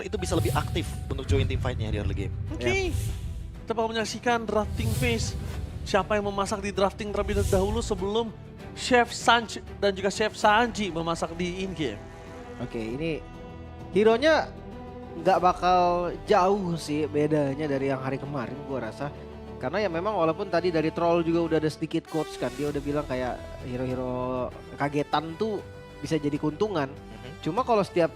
itu bisa lebih aktif untuk join team fight-nya di early game. Oke. Kita bakal menyaksikan drafting phase. Siapa yang memasak di drafting terlebih dahulu sebelum Chef Sanj dan juga Chef Sanji memasak di in-game. Oke, ini hero-nya nggak bakal jauh sih bedanya dari yang hari kemarin gua rasa. Karena ya memang walaupun tadi dari Troll juga udah ada sedikit quotes kan. Dia udah bilang kayak hero-hero kagetan tuh bisa jadi keuntungan. Cuma kalau setiap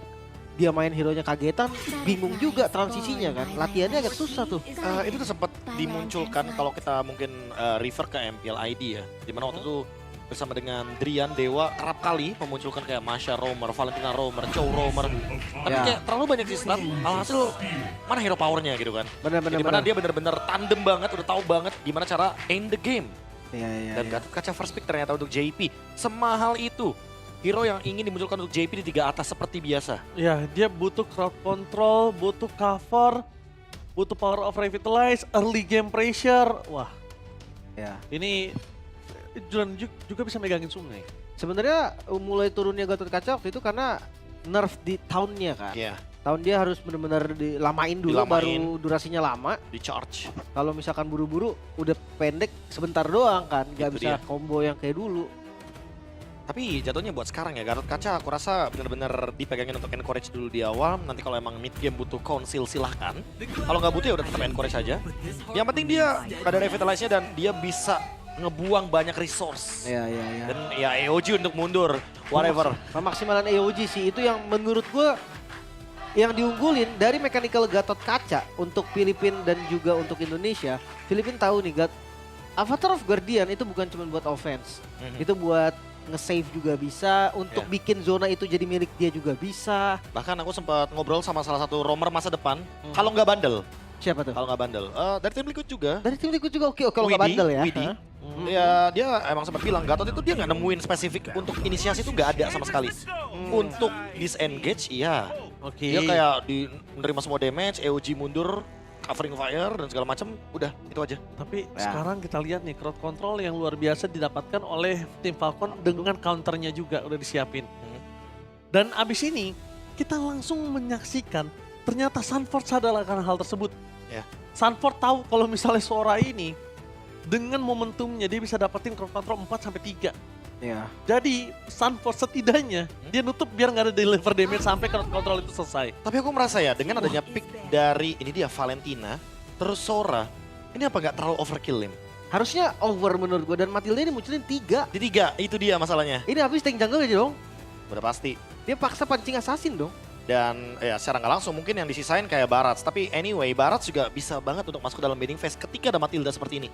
dia main hero-nya kagetan, bingung juga transisinya kan. Latihannya agak susah tuh. Itu tuh sempat dimunculkan kalau kita mungkin refer ke MPL ID ya. Dimana waktu itu bersama dengan Drian Dewa kerap kali memunculkan kayak Masha Roamer, Valentina Roamer, Chow Roamer. Tapi Ya. kayak terlalu banyak sih start. Alhasil mana hero powernya gitu kan. Bener-bener. Dimana dia bener-bener tandem banget, udah tahu banget gimana cara end the game. Iya. Dan Gatot Kaca first pick ternyata untuk JP. Semahal itu hero yang ingin dimunculkan untuk JP di 3 atas seperti biasa. Ya, dia butuh crowd control, butuh cover, butuh power of revitalize, early game pressure. Wah, Ya. ini Juran juga bisa megangin sungai. Sebenarnya mulai turunnya Gatot Kaca waktu itu karena nerf di tahunnya kan. Iya, Tahun dia harus benar-benar dilamain dulu Dilamain. baru durasinya lama. di charge. Kalau misalkan buru-buru udah pendek sebentar doang kan, nggak Itu bisa dia. combo yang kayak dulu. Tapi jatuhnya buat sekarang ya Gatot Kaca aku rasa benar-benar dipegangin untuk encourage dulu di awal. Nanti kalau emang mid game butuh council silahkan. Kalau nggak butuh ya udah tetap encourage aja. Yang penting dia ada revitalize-nya dan dia bisa ngebuang banyak resource. Iya. Dan ya EOG untuk mundur, whatever. Pemaksimalan AOG sih itu yang menurut gua yang diunggulin dari mechanical Gatot Kaca untuk Filipina dan juga untuk Indonesia. Filipina tahu nih Avatar of Guardian itu bukan cuma buat offense. Itu buat nge-save juga bisa, untuk Iya. bikin zona itu jadi milik dia juga bisa. Bahkan aku sempat ngobrol sama salah satu roamer masa depan. Kalau nggak bandel, Siapa tuh? kalau nggak bandel, dari tim Liquid juga. Dari tim Liquid juga oke kalau nggak Widi, bandel ya. Widi. Hah? Ya dia emang sempat bilang Gatot itu dia nggak nemuin spesifik untuk inisiasi itu nggak ada sama sekali. Untuk disengage iya. Oke. Dia kayak menerima semua damage, EOG mundur, covering fire dan segala macam. Udah itu aja. Tapi Ya. sekarang kita lihat nih crowd control yang luar biasa didapatkan oleh tim Falcon dengan counternya juga udah disiapin. Dan abis ini kita langsung menyaksikan ternyata Sunford sadar akan hal tersebut. Ya. Sunford tahu kalau misalnya Sora ini dengan momentumnya dia bisa dapetin crowd control 4-3. Iya. Jadi Sunford setidaknya dia nutup biar nggak ada deliver damage sampai crowd control itu selesai. Tapi aku merasa ya dengan adanya pick dari ini dia Valentina, terus Sora, ini apa nggak terlalu overkill Lim? Harusnya over menurut gua dan Matilda ini munculin 3. Di 3 itu dia masalahnya. Ini habis tank jungle aja dong. Udah pasti. Dia paksa pancing assassin dong. Dan ya secara nggak langsung mungkin yang disisain kayak Barats. Tapi anyway Barats juga bisa banget untuk masuk ke dalam mating phase ketika ada Matilda seperti ini.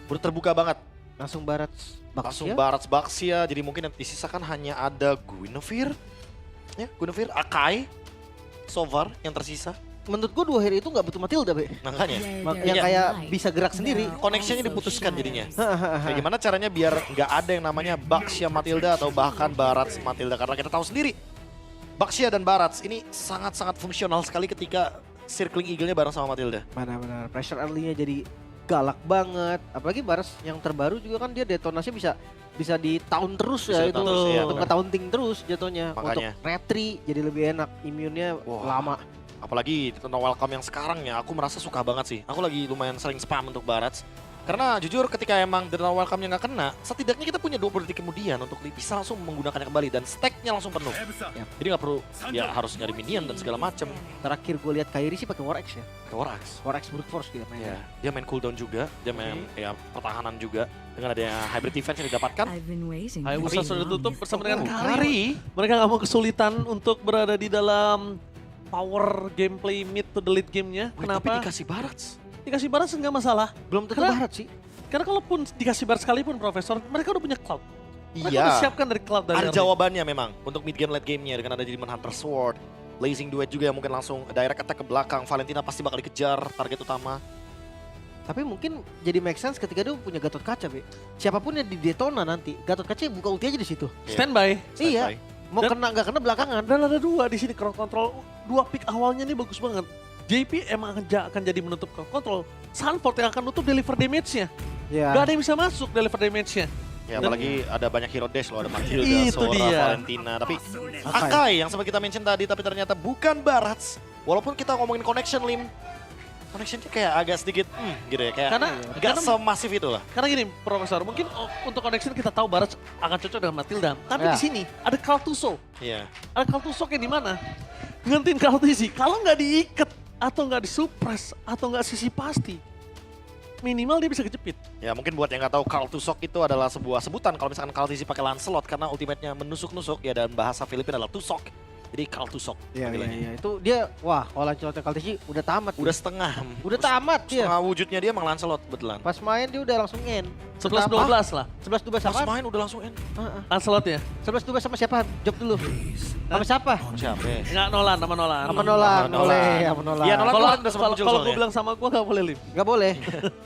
Udah terbuka banget. Langsung barat Langsung Baxia. Barats Baxia. Jadi mungkin yang disisakan hanya ada Guinevere. Ya Guinevere, Akai. So far yang tersisa. Menurut gua 2 hero itu nggak butuh Matilda, Be. Makanya. Yang kayak bisa gerak sendiri. Connection-nya diputuskan jadinya. Kayak gimana caranya biar nggak ada yang namanya Baxia Matilda atau bahkan Barats Matilda. Karena kita tahu sendiri. Baxia dan Barats ini sangat-sangat fungsional sekali ketika circling eagle-nya bareng sama Matilda. Benar-benar pressure early-nya jadi galak banget. Apalagi Baras yang terbaru juga kan dia detonasinya bisa di taun terus Bisa ya di itu. taun terus, iya, Untuk benar. nge-taunting terus jatuhnya. Makanya. Untuk retry jadi lebih enak. Imunnya Wah. lama. Apalagi di Total Welcome yang sekarang ya, aku merasa suka banget sih. Aku lagi lumayan sering spam untuk Barats. Karena jujur ketika emang Total Welcome-nya nggak kena, setidaknya kita punya 20 detik kemudian untuk bisa langsung menggunakannya kembali. Dan stack-nya langsung penuh. Yap. Jadi nggak perlu ya harus nyari minion dan segala macem. Terakhir gue lihat Kairi sih pakai War Axe ya. Ke Warax. War Axe Brute Force dia mainnya. Ya, dia main cooldown juga, dia main ya pertahanan juga. Dengan adanya hybrid defense yang didapatkan. Hayabusa sudah tutup bersama dengan Kari. Kari. Mereka nggak mau kesulitan untuk berada di dalam power gameplay mid to the late game-nya. Wih, tapi Kenapa? dikasih Barats. Dikasih barat nggak masalah. Belum tentu Karena- Barat sih. Karena kalaupun dikasih barat sekalipun Profesor, mereka udah punya cloud. Mereka udah Iya. siapkan dari cloud dari Ada early. jawabannya memang untuk mid game late game-nya dengan ada Demon Hunter Sword, Blazing Duet juga yang mungkin langsung direct attack ke belakang. Valentina pasti bakal dikejar target utama. Tapi mungkin jadi make sense ketika dia punya Gatot Kaca, Be. Siapapun yang di Detona nanti, Gatot Kaca buka ulti aja di situ. Standby. Iya. Mau Dan- kena nggak kena belakangan. Dan ada 2 di sini crowd control. 2 pick awalnya nih bagus banget. JP emang akan jadi menutup crowd control. Sunford yang akan nutup deliver damage-nya. Ya. Gak ada yang bisa masuk deliver damage-nya. Ya apalagi ada banyak hero dash loh, ada Matilda, Itu Sora, dia. Valentina. Tapi Akai yang sempat kita mention tadi tapi ternyata bukan Barats. walaupun kita ngomongin connection, Lim, connectionnya kayak agak sedikit gitu ya, kayak gak semasif itu lah. Karena gini, Profesor, mungkin untuk connection kita tahu Barat akan cocok dengan Matilda. Tapi di sini ada Kartuso. Iya. Ada Kartuso yang di mana? Ngentin Kartusi, kalau nggak diikat atau nggak disupres atau nggak sisi pasti, minimal dia bisa kejepit. Ya mungkin buat yang nggak tahu, Karl Tusok itu adalah sebuah sebutan kalau misalkan Kaltisi pakai Lancelot karena ultimate-nya menusuk-nusuk ya, dan bahasa Filipina adalah Tusok. Jadi Karl Tusok. Iya. Itu dia, wah kalau Lancelot Kaltisi udah tamat. Udah setengah. Udah tamat dia. Setengah wujudnya dia emang Lancelot betulan. Pas main dia udah langsung end. 11-12 lah. 11-12 sama? Pas main udah langsung end. Lancelot ya? 11-12 sama siapa? Jawab dulu. Sama siapa? Siapa ya? Nggak, Nolan, sama Nolan. Sama Nolan. Nolan. Boleh, sama Nolan. Iya, Nolan. Kalau udah sempat muncul kalau soalnya. gue bilang sama gue nggak boleh, Lim. Gak boleh.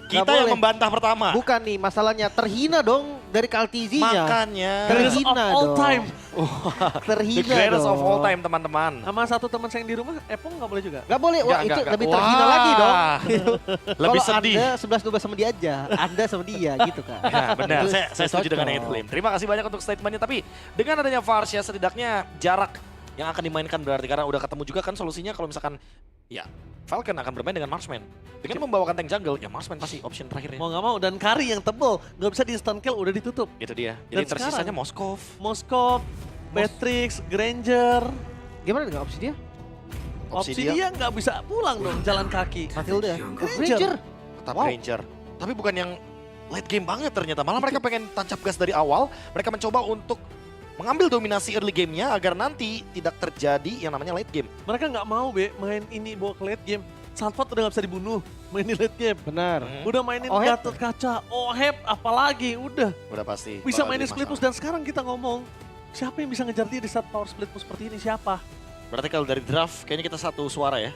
Kita Nggak yang boleh. membantah pertama. Bukan nih masalahnya, terhina dong dari Kaltizinya. Makanya. Greatest of Terhina all dong. time. The Terhina greatest of dong. all time, teman-teman. Sama satu teman saya yang di rumah, Epong nggak boleh juga. Gak boleh, wah itu Nggak. lebih terhina Wah. lagi dong. Lebih Kalau sedih. Anda 11-12 sama dia aja, Anda sama dia gitu kan. Ya, benar, Itu saya setuju dengan cocok. itu, Lim. Terima kasih banyak untuk statementnya, tapi dengan adanya VARS ya setidaknya jarak yang akan dimainkan berarti, karena udah ketemu juga kan solusinya kalau misalkan ya Falcon akan bermain dengan Marksman. Dengan membawakan tank jungle, ya Marksman pasti option terakhirnya. Mau nggak mau, dan Kari yang tebel, nggak bisa di instant kill, udah ditutup. Itu dia. Dan Jadi tersisanya sekarang- Moskov. Moskov, Matrix, Granger, Gimana dengan opsi dia? opsi dia nggak bisa pulang dong jalan kaki. Matilda. Granger. Granger. tetap Wow. Ranger. Tapi bukan yang late game banget ternyata. Malah mereka pengen tancap gas dari awal. Mereka mencoba untuk mengambil dominasi early game-nya agar nanti tidak terjadi yang namanya late game. Mereka nggak mau main ini bawa ke late game. Sanford udah nggak bisa dibunuh, main di late game. Benar. Udah mainin Oheb. Gatot Kaca, Oheb apalagi, udah. Udah pasti. Bisa bakal mainin jadi split push, masalah. dan sekarang kita ngomong, siapa yang bisa ngejar dia di saat power split push seperti ini, siapa? Berarti kalau dari draft kayaknya kita satu suara ya.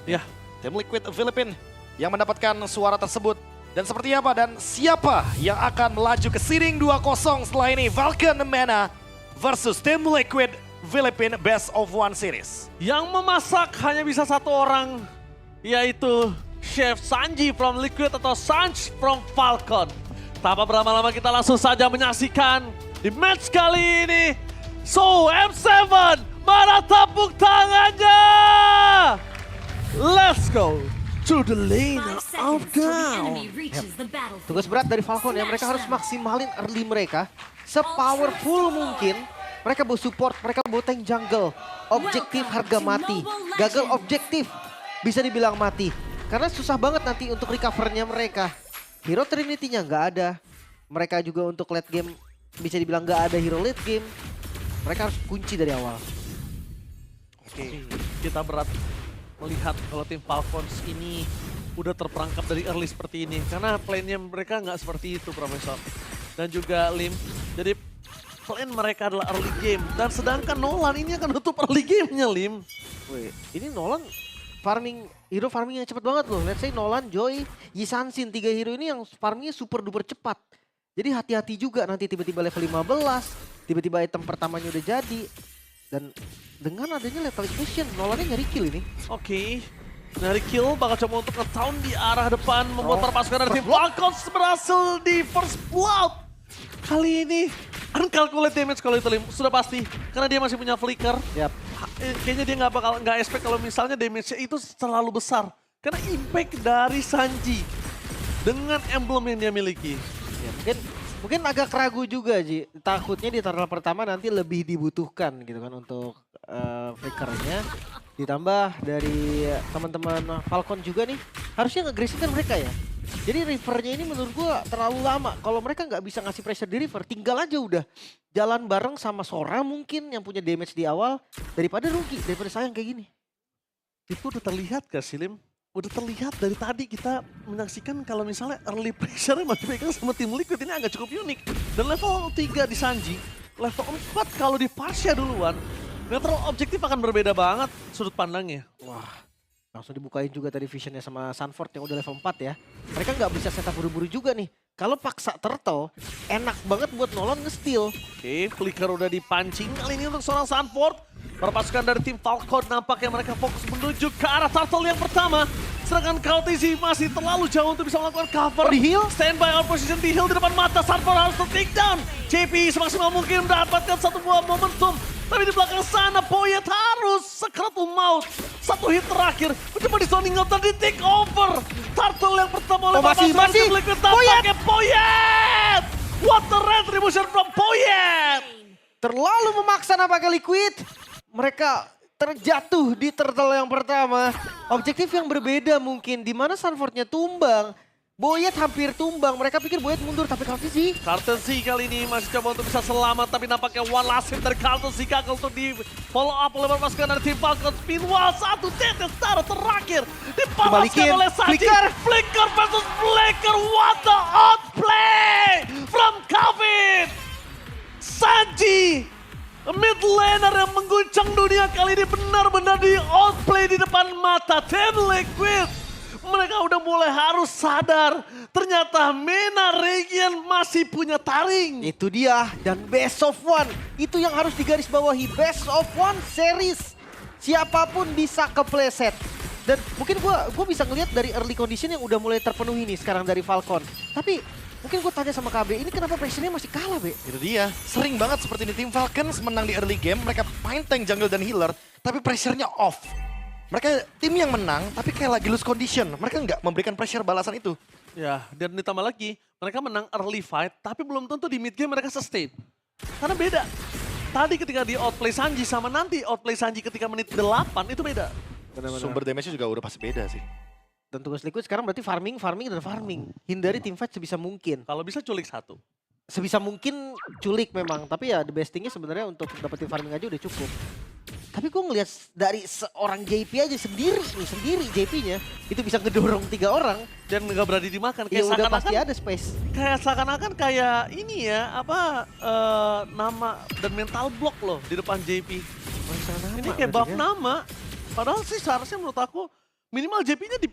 Ya. Tim Liquid Philippines yang mendapatkan suara tersebut. Dan seperti apa dan siapa yang akan melaju ke seeding 2-0 setelah ini? Falcon Mana versus Tim Liquid Philippines Best of One Series. Yang memasak hanya bisa satu orang, yaitu Chef Sanji from Liquid atau Sanj from Falcon. Tanpa berlama-lama kita langsung saja menyaksikan di match kali ini. So M7, mana tepuk tangannya? Let's go to the lane of down. Tugas berat dari Falcon ya, mereka harus maksimalin early mereka sepowerful mungkin. Mereka bawa support, mereka bawa tank jungle. Objektif harga mati. Gagal objektif bisa dibilang mati. Karena susah banget nanti untuk recovernya mereka. Hero Trinity-nya nggak ada. Mereka juga untuk late game bisa dibilang nggak ada hero late game. Mereka harus kunci dari awal. Oke, kita berat melihat kalau tim Falcons ini udah terperangkap dari early seperti ini. Karena plan-nya mereka nggak seperti itu, Profesor. Dan juga Lim, jadi plan mereka adalah early game. Dan sedangkan Nolan ini akan nutup early game-nya, Lim. Wih, ini Nolan hero farming yang cepet banget loh. Let's say Nolan, Joy, Yisansin, 3 hero ini yang farmingnya super duper cepat. Jadi hati-hati juga nanti tiba-tiba level 15, tiba-tiba item pertamanya udah jadi. Dan dengan adanya level equation, Nolannya nyari kill ini. Oke, dari kill bakal coba untuk nge-town di arah depan. Membuat para pasukan dari tim Falcons berhasil di first blood. Kali ini uncalculate damage kalau itu, Lim. Sudah pasti, karena dia masih punya flicker. Yap. Kayaknya dia nggak expect kalau misalnya damage-nya itu terlalu besar. Karena impact dari Sanji dengan emblem yang dia miliki. Ya, mungkin agak ragu juga Ji. Takutnya di turtle pertama nanti lebih dibutuhkan gitu kan untuk flickernya. Ditambah dari teman-teman Falcon juga nih, harusnya nge-agresifkan mereka ya. Jadi rivernya ini menurut gua terlalu lama. Kalau mereka nggak bisa ngasih pressure di river, tinggal aja udah jalan bareng sama Sora mungkin yang punya damage di awal, daripada rugi, daripada sayang kayak gini. Itu udah terlihat gak sih, Lim? Udah terlihat dari tadi kita menyaksikan kalau misalnya early pressure masih pegang sama tim Liquid ini agak cukup unik. Dan level 3 di Sanji, level 4 kalau di Fasya duluan, netral objektif akan berbeda banget sudut pandangnya. Wah, langsung dibukain juga tadi visionnya sama Sanford yang udah level 4 ya. Mereka nggak bisa setup buru-buru juga nih. Kalau paksa turtle, enak banget buat Nolan nge-steal. Oke, flicker udah dipancing kali ini untuk seorang Sanford. Para pasukan dari tim Falcon nampaknya mereka fokus menuju ke arah turtle yang pertama. Sedangkan Kaltizi masih terlalu jauh untuk bisa melakukan cover. Oh, di heal? Standby on position di heal di depan mata. Sanford harus take down. JP semaksimal mungkin mendapatkan satu buah momentum. Tapi di belakang sana Boyet harus sekretul maut. Satu hit terakhir, mencoba di zoning out dan di take over. Turtle yang pertama oleh masih Boyet! Boyet! What the retribution from Boyet! Terlalu memaksa nampaknya Liquid. Mereka terjatuh di turtle yang pertama. Objektif yang berbeda mungkin, di mana Sanford-nya tumbang. Boyet hampir tumbang, mereka pikir Boyet mundur, tapi Courtesy Carlton Z kali ini masih coba untuk bisa selamat, tapi nampaknya one last hit dari Carlton Z gagal untuk di follow up oleh pasukan dari tim Falcons. Meanwhile, satu tetes taruh terakhir dipalaskan Dibalikin. oleh Sanji. Flicker. Flicker versus Flicker, what the outplay from Calvin. Sanji, mid laner yang mengguncang dunia kali ini benar-benar di outplay di depan mata Team Liquid. Mereka udah mulai harus sadar, ternyata MENA Region masih punya taring. itu dia, dan best of one. Itu yang harus digarisbawahi, best of one series. Siapapun bisa kepleset. Dan mungkin gua bisa ngelihat dari early condition yang udah mulai terpenuhi nih sekarang dari Falcon. Tapi mungkin gue tanya sama KB, ini kenapa pressure-nya masih kalah, Be? Itu dia, sering banget seperti ini tim Falcons menang di early game, mereka main tank, jungle, dan healer, tapi pressure-nya off. Mereka tim yang menang, tapi kayak lagi lose condition. Mereka nggak memberikan pressure balasan itu. Ya, dan ditambah lagi, mereka menang early fight, tapi belum tentu di mid game mereka sustain. Karena beda. Tadi ketika di outplay Sanji sama nanti outplay Sanji ketika menit 8 itu beda. Sumber damage-nya juga udah pasti beda sih. Dan tugas Liquid sekarang berarti farming, dan farming. Hindari team fight sebisa mungkin. Kalau bisa culik satu. Sebisa mungkin culik memang, tapi ya the best thing-nya sebenarnya untuk dapetin farming aja udah cukup. Tapi gue ngeliat dari seorang JP aja sendiri JP-nya itu bisa ngedorong 3 orang. Dan nggak berani dimakan. Ya Kayak udah pasti seakan-akan ada space. kayak seakan-akan kayak ini ya, nama dan mental block loh di depan JP. Ini kayak buff nama. Padahal sih seharusnya menurut aku minimal JP-nya di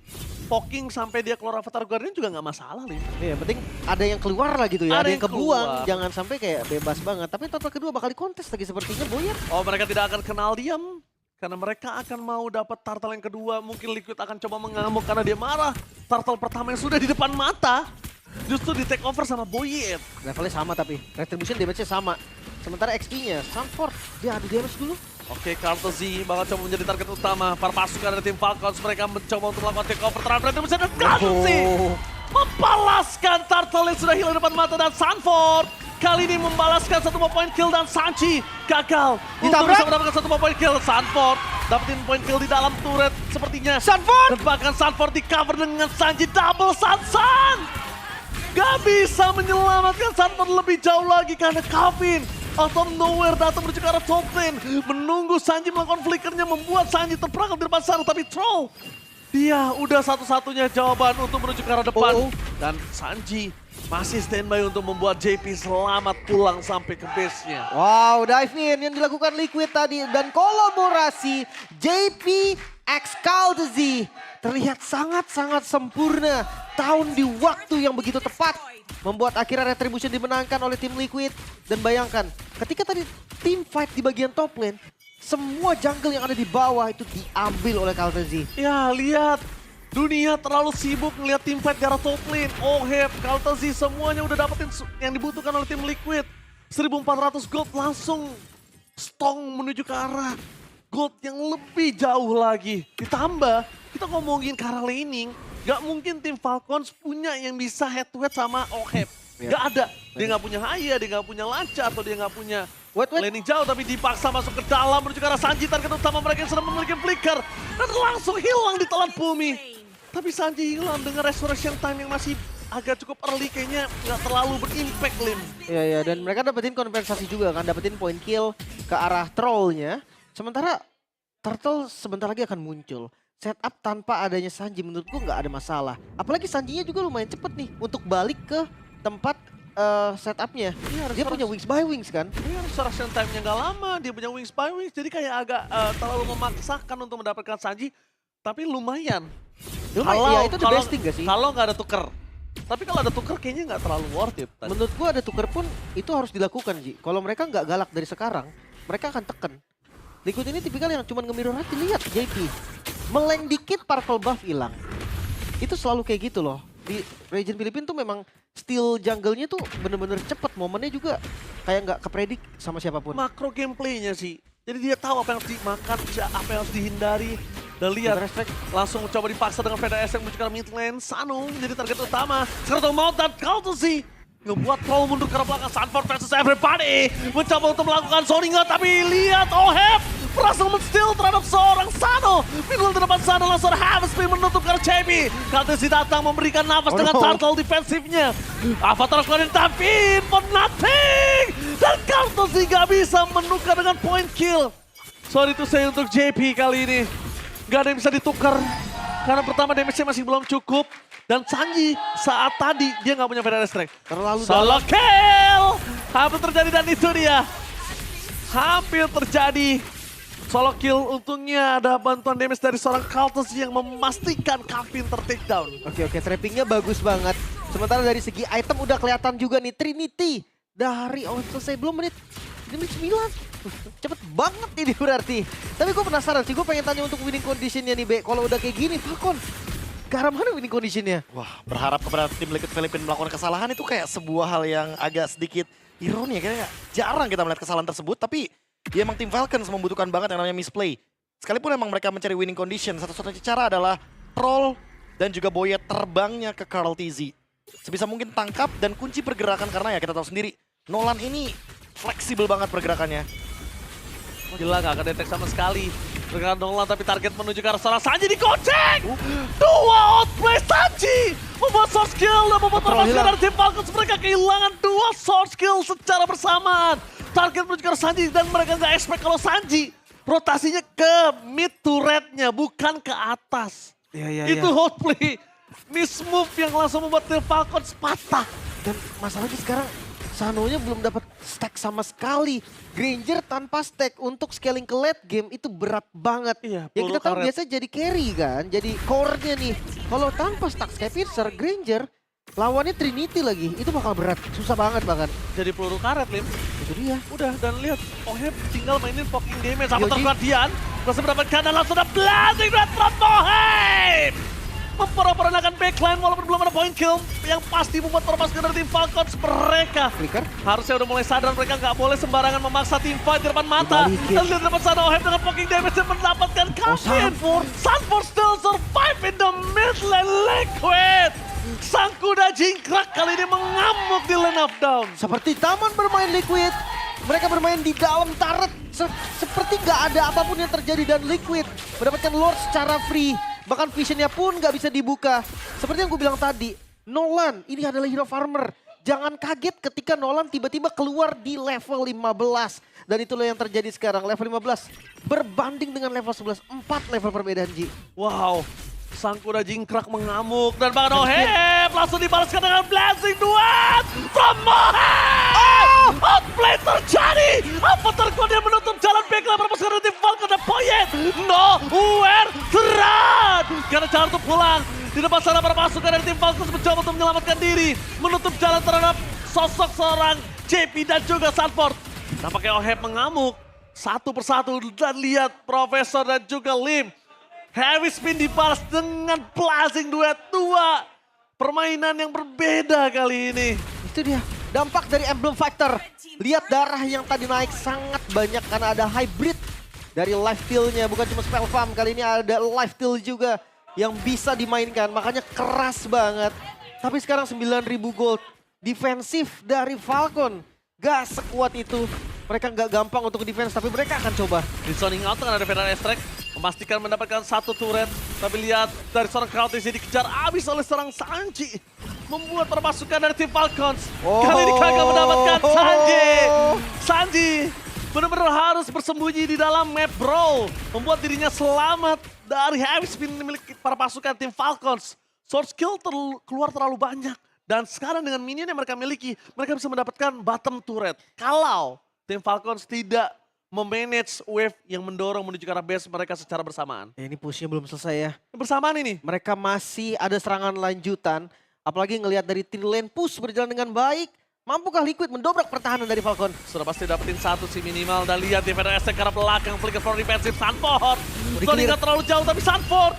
poking sampai dia keluar Avatar Guardian juga nggak masalah nih. Iya, penting ada yang keluar lah gitu ya, ada yang kebuang. keluar. Jangan sampai kayak bebas banget. Tapi total kedua bakal dikontes lagi sepertinya Boyet. Oh, mereka tidak akan kenal diam. Karena mereka akan mau dapat turtle yang kedua. Mungkin Liquid akan coba mengamuk karena dia marah. Turtle pertama yang sudah di depan mata justru di take over sama Boyet. Levelnya sama tapi retribution damage-nya sama. Sementara XP-nya Sanford dia adu damage dulu. Oke, Carlton Z bakal coba menjadi target utama para pasukan dari tim Falcons. Mereka mencoba untuk melakukan take over terhadap retribution dan Carlton Z membalaskan turtle yang sudah hilang depan mata dan Sanford kali ini membalaskan 1 point kill dan Sanji gagal untuk bisa mendapatkan 1 point kill. Sanford dapetin point kill di dalam turret sepertinya. Sanford! Dan bahkan Sanford di cover dengan Sanji double Sansan. Gak bisa menyelamatkan Sanford lebih jauh lagi karena Calvin out of nowhere datang menuju ke arah top lane. Menunggu Sanji melakukan flickernya membuat Sanji terperangkap di depan sana. Tapi Troll, dia udah satu-satunya jawaban untuk menuju ke arah depan. Dan Sanji masih standby untuk membuat JP selamat pulang sampai ke base-nya. Wow, dive in yang dilakukan Liquid tadi. Dan kolaborasi JP x Courtesy terlihat sangat-sangat sempurna. Tahun di waktu yang begitu tepat. Membuat akhirnya retribution dimenangkan oleh tim Liquid. Dan bayangkan, ketika tadi team fight di bagian top lane, semua jungle yang ada di bawah itu diambil oleh Courtesy. Ya, lihat. Dunia terlalu sibuk ngeliat tim fight di arah top lane. Oheb, Courtesy, semuanya udah dapetin yang dibutuhkan oleh tim Liquid. 1400 gold langsung stong menuju ke arah gold yang lebih jauh lagi. Ditambah, kita ngomongin ke arah laning. Gak mungkin tim Falcons punya yang bisa head to head sama Oheb. Ya. Gak ada. Dia gak punya Haya, dia gak punya Lanca, atau dia gak punya Wait. laning jauh. Tapi dipaksa masuk ke dalam menuju ke arah Sanji. Target utama mereka yang sudah memiliki flicker. Dan langsung hilang di telan bumi. Tapi Sanji hilang dengan restoration time yang masih agak cukup early. Kayaknya gak terlalu berimpact, Lim. Iya, dan mereka dapetin kompensasi juga kan. Dapetin point kill ke arah trollnya. Sementara Turtle sebentar lagi akan muncul. Setup tanpa adanya Sanji menurutku nggak ada masalah. Apalagi Sanjinya juga lumayan cepet nih untuk balik ke tempat setupnya. Dia punya wings by wings kan. Dia restoration time-nya nggak lama, dia punya wings by wings. Jadi kayak agak terlalu memaksakan untuk mendapatkan Sanji. Tapi lumayan. Ya itu the best thing gak sih? Kalau nggak ada tuker. Tapi kalau ada tuker kayaknya nggak terlalu worth it. Tadi. Menurut gua ada tuker pun itu harus dilakukan Ji. Kalau mereka nggak galak dari sekarang, mereka akan tekan. Liquid ini tipikal yang cuma nge-mirror hati. Lihat JP. Meleng dikit purple buff hilang. Itu selalu kayak gitu loh. Di region Filipina tuh memang steal jungle-nya tuh bener-bener cepet. Momennya juga kayak nggak kepredik sama siapapun. Makro gameplaynya sih. Jadi dia tahu apa yang harus dimakan, apa yang harus dihindari. Dan lihat, langsung coba dipaksa dengan VDS yang menuju ke mid lane. Sano menjadi target utama. Sekarang mau dan Courtesy ngebuat Troll mundur ke belakang. Sanford versus everybody. Mencoba untuk melakukan zoningan, tapi lihat Oheb berhasil men-steal terhadap seorang Sano. Minggu di depan Sano langsung Heavy Spin menutup ke JP. Courtesy datang memberikan nafas dengan turtle defensifnya. Avatar keluarin tapi for nothing. Dan Courtesy gak bisa menukar dengan point kill. Sorry to say untuk JP kali ini. Gak ada yang bisa ditukar. Karena pertama damage-nya masih belum cukup. Dan Sanji saat tadi dia gak punya Fedaris Strike. Terlalu Solo kill! Hampir terjadi dan itu dia. Hampir terjadi. Solo kill untungnya ada bantuan damage dari seorang Courtesy yang memastikan Kevin ter-take down. Oke, trappingnya bagus banget. Sementara dari segi item udah kelihatan juga nih Trinity. Dari selesai belum menit 9. Cepet banget ini berarti. Tapi gue penasaran sih, gue pengen tanya untuk winning conditionnya nih, Be. Kalau udah kayak gini, Falcon, ke arah mana winning conditionnya? Wah, berharap kepada tim Liquid Filipina melakukan kesalahan itu kayak sebuah hal yang agak sedikit ironi ya. Kayak jarang kita melihat kesalahan tersebut, tapi dia emang tim Falcons membutuhkan banget yang namanya misplay. Sekalipun emang mereka mencari winning condition, satu-satunya cara adalah Troll dan juga Boyet terbangnya ke Karl TZ. Sebisa mungkin tangkap dan kunci pergerakan karena ya kita tahu sendiri, Nolan ini fleksibel banget pergerakannya. Gila gak kedetek sama sekali. Pergerakan Nolan tapi target menuju ke arah seorang Sanji dikocek. Dua outplay Sanji. Membuat source kill dan membuat permasalahan dari tim Falcons. Mereka kehilangan dua source kill secara bersamaan. Target menuju ke arah Sanji dan mereka gak expect kalau Sanji rotasinya ke mid turretnya bukan ke atas. Itu outplay. Miss move yang langsung membuat tim Falcons patah. Dan masalahnya sekarang Sanonya belum dapat stack sama sekali. Granger tanpa stack untuk scaling ke late game itu berat banget. Iya, yang kita tahu biasa jadi carry kan, jadi core-nya nih. Kalau tanpa stack Skyfisher, Granger, lawannya Trinity lagi, itu bakal berat, susah banget bahkan. Jadi peluru karet, Lim. Itu dia. Udah, dan lihat Oheb tinggal mainin fucking damage. Sama terguardian, masih mendapatkan dan langsung ada blazing red from Oheb. Memporak-porandakan backline walaupun belum ada point kill. Yang pasti membuat permasalahan dari tim Falcons. Mereka Flicker harusnya udah mulai sadar mereka nggak boleh sembarangan memaksa tim fight di depan mata. Dan lihat di depan sana Oheb dengan fucking damage yang mendapatkan Kevin. Sanford still survive in the mid lane. Liquid. Sang kuda jingkrak kali ini mengamuk di lane of down. seperti taman bermain Liquid. Mereka bermain di dalam turret. Seperti nggak ada apapun yang terjadi dan Liquid mendapatkan Lord secara free. Bahkan visionnya pun nggak bisa dibuka. Seperti yang gue bilang tadi, Nolan ini adalah hero farmer. Jangan kaget ketika Nolan tiba-tiba keluar di level 15. Dan itulah yang terjadi sekarang, level 15 berbanding dengan level 11. 4 level perbedaan, Ji. Wow, sang kuda jingkrak mengamuk dan bahkan Oheb langsung dibalaskan dengan blazing duet from Oheb. Outplay terjadi. Apa terkuat yang menutup jalan backline permasalahan tim Falcon dan Boyet. Nowhere to run. Karena jalan untuk pulang. Di depan sana para pasukan dari tim Falcons mencoba untuk menyelamatkan diri. Menutup jalan terhadap sosok seorang JP dan juga Sanford. Nampaknya Oheb mengamuk satu persatu dan lihat Profesor dan juga Lim. Heavy spin dibalas dengan blazing duet. Dua permainan yang berbeda kali ini. Itu dia, dampak dari Emblem Factor. Lihat darah yang tadi naik sangat banyak karena ada hybrid dari life steal-nya. Bukan cuma spell farm, kali ini ada life steal juga yang bisa dimainkan. Makanya keras banget. Tapi sekarang 9.000 gold. Defensif dari Falcon. Gak sekuat itu. Mereka gak gampang untuk defense, tapi mereka akan coba. Di zoning out dengan ada Fedaris Strike. Memastikan mendapatkan satu turret. Tapi lihat dari seorang Courtesy dikejar abis oleh seorang Sanji. Membuat permasukan dari tim Falcons. Kali ini gagal mendapatkan Sanji. Sanji benar-benar harus bersembunyi di dalam map bro. Membuat dirinya selamat dari heavy spin milik para pasukan tim Falcons. Source kill keluar terlalu banyak. Dan sekarang dengan minion yang mereka miliki, mereka bisa mendapatkan bottom turret. Kalau tim Falcons tidak memanage wave yang mendorong menuju ke arah base mereka secara bersamaan. Ini pushnya belum selesai ya. Bersamaan ini. Mereka masih ada serangan lanjutan. Apalagi ngelihat dari tin lane push berjalan dengan baik. Mampukah Liquid mendobrak pertahanan dari Falcon? Sudah pasti dapetin satu sih minimal. Dan lihat di VDS ke arah belakang. Flicker for defensive Sanford. Sony gak terlalu jauh tapi Sanford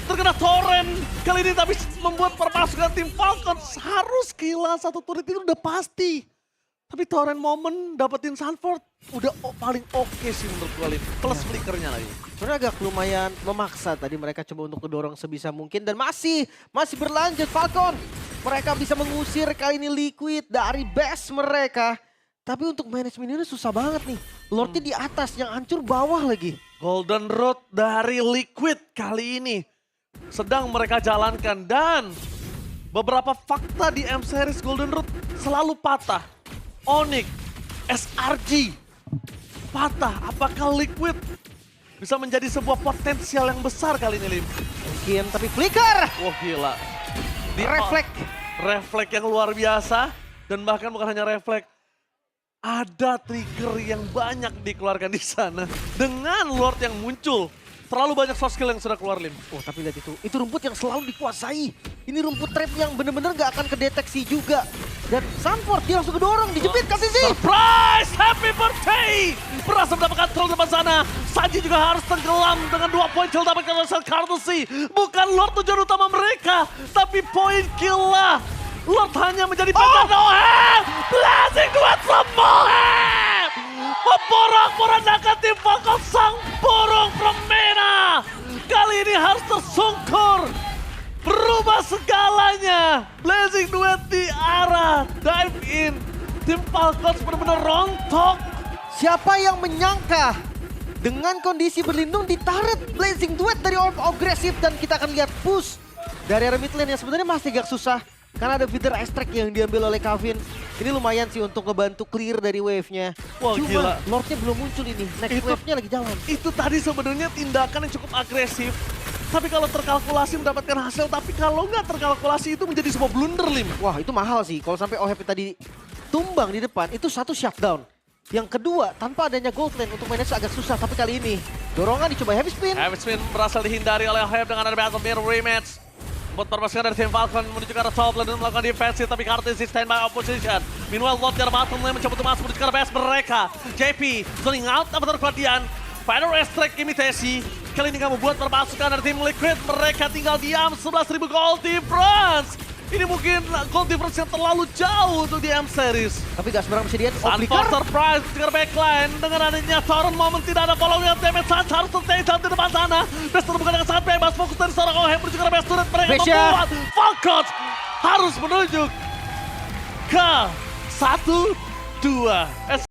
terkena torrent. Kali ini tapi membuat permasukan tim Falcons harus kehilangan satu turret itu udah pasti. Tapi Torrent Moment dapetin Sanford udah paling oke sih menurut gue, Lim. Plus flickernya lagi. Sebenarnya agak lumayan memaksa tadi mereka coba untuk kedorong sebisa mungkin dan masih berlanjut Falcon. Mereka bisa mengusir kali ini Liquid dari base mereka. Tapi untuk manajemen ini susah banget nih. Lordnya di atas, yang hancur bawah lagi. Golden Road dari Liquid kali ini sedang mereka jalankan dan beberapa fakta di M-Series Golden Road selalu patah. Onyx, SRG, patah. Apakah Liquid bisa menjadi sebuah potensial yang besar kali ini, Lim? Mungkin, tapi flicker! Wah gila. Refleks yang luar biasa. Dan bahkan bukan hanya refleks. Ada trigger yang banyak dikeluarkan di sana. Dengan Lord yang muncul. Terlalu banyak soft skill yang sudah keluar, Lim. Oh tapi lihat itu rumput yang selalu dikuasai. Ini rumput trap yang bener-bener gak akan kedeteksi juga. Dan Sanford dia langsung kedorong, dijepit kasih sih. Surprise! Happy birthday! Berhasil mendapatkan troll depan sana. Sanji juga harus tenggelam dengan 2 poin kill dapatkan oleh Cartusi. Bukan Lord tujuan utama mereka, tapi poin kill lah. Lord hanya menjadi bagian Nohem! Blazing duet Mohem! Memporak-porandakan tim Falcon sang burung Promena! Kali ini harus tersungkur! Berubah segalanya! Blazing duet di arah dive in! Tim Falcon benar-benar rontok! Siapa yang menyangka dengan kondisi berlindung ditarik Blazing Duet dari Orb agresif dan kita akan lihat push dari area mid lane yang sebenarnya masih agak susah. Karena ada feeder extract yang diambil oleh Kavin. Ini lumayan sih untuk ngebantu clear dari wave-nya. Wah, cuma gila. Lordnya belum muncul ini. Next wave-nya lagi jalan. Itu tadi sebenarnya tindakan yang cukup agresif. Tapi kalau terkalkulasi mendapatkan hasil, tapi kalau nggak terkalkulasi itu menjadi sebuah blunder, Lim. Wah itu mahal sih. Kalau sampai OHP tadi tumbang di depan, itu satu shutdown. Yang kedua, tanpa adanya gold lane untuk manage agak susah. Tapi kali ini, dorongan dicoba heavy spin. Heavy spin berhasil dihindari oleh Oheb dengan ada battle mirror rematch. Buat permasukan dari tim Falcon menuju ke arah top lane dan melakukan defensive, tapi Kartis di standby opposition. Meanwhile, Lord di arah bottom lane mencoba untuk masuk menuju ke arah base mereka. JP zoning out dapat terkeliatan. Final extract imitasi. Kali ini kamu buat permasukan dari tim Liquid. Mereka tinggal diam 11.000 gold difference. Ini mungkin gold difference yang terlalu jauh untuk di M-Series. Tapi gak sembarang bisa dia. Sanford surprise dengan backline. Dengan adanya Torrent Moment tidak ada follow up damage. Sanz harus stay down di depan sana. Best terbuka dengan sangat bebas. Fokus dari seorang Oheb menuju ke arah best turret. Mereka membuat Falcons harus menuju ke 1-2.